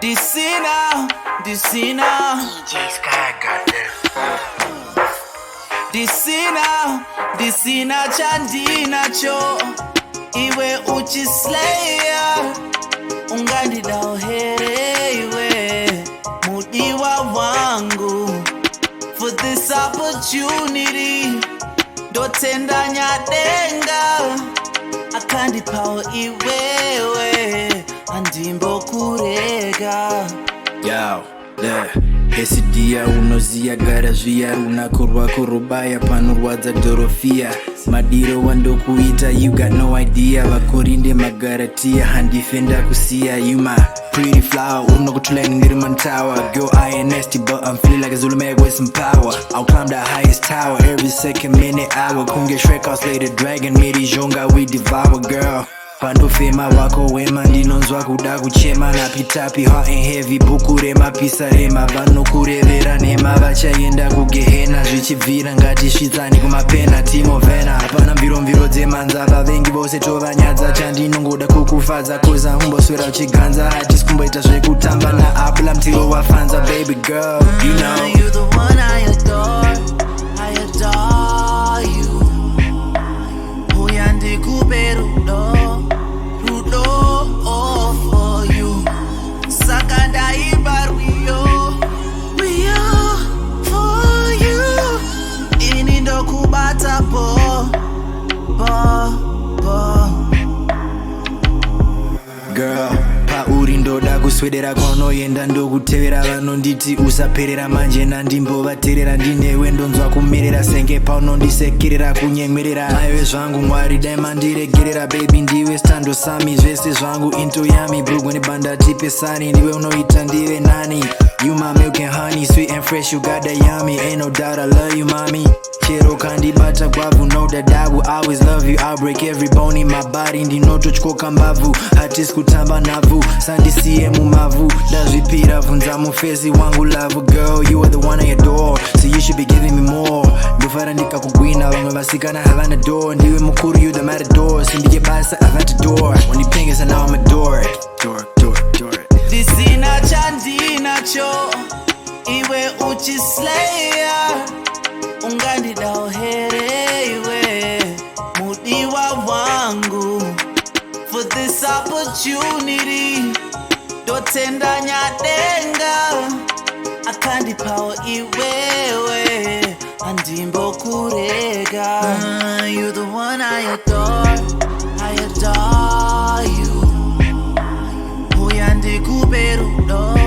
Dissina. DJ Sky got this. Dissina chandinacho iwe uchislayer ungandida uhere iwe mudiwa wangu for this opportunity ndotenda nyadenga akandipawo iwewe andimbokurega. Yo, yeah. Hesidia unozia garazvia runakurwa kurubaya panorwadza dorofia madiro wandokuita you got no idea vakorinde magaratia handifenda kusiya you my pretty flower unokutulani ndiri mantawa girl I ain't nasty but I'm feeling like a Zulu man with some power I'll climb the highest tower every second minute hour kunge Shrek I'll slay the dragon miri jonga we devour girl pandofema wako wema ndinonzwa kuda kuchema napitapi hot and heavy buku remapisa rema vanokurevera nema vachaenda kugehena zvichibvira ngatisvitsani kumapena timovhena hapana mviromviro dzemanza vavengi vose tovanyadza chandinongoda kukufadza koza umboswera uchiganza hatisi kumboita zvekutamba naapula mtiro wafanza baby girl you know you're the one I adore you uyandikupe rudo for you sakandaiba Rio for you ini ndokubata po girl pauri ndoda kuswedera kwaunoenda ndokutevera vanonditi usaperera manje nandimbovateerera ndinewe ndonzwa kumerera senge paunondisekerera kunyemwerera maiwe zvangu mwari dai mandiregerera baby ndiwe stando sami zvese zvangu into yami brugwe nebanda tipesani ndiwe unoita ndive nani you my milk and honey sweet and fresh you got that yummy ain't no doubt I love you mommy chero kandibata kwavu no that I will always love you I'll break every bone in my body ndinototyoka mbavu hatisi kutamba navu sandisiye mumavu ndazvipira bvunza mufesi wangu love girl you are the one I adore so you should be giving me more ndofara ndikakugwina vamwe vasikana havana door ndiwe mukuru you the matador sindike basa avatador wandipengesa now I'm adored Dissina chandinacho iwe uchislayer ungandida uhere iwe mudiwa wangu for this opportunity ndotenda nyadenga akandipawo iwewe andimbokurega. You're the one I adore you uyandikupe rudo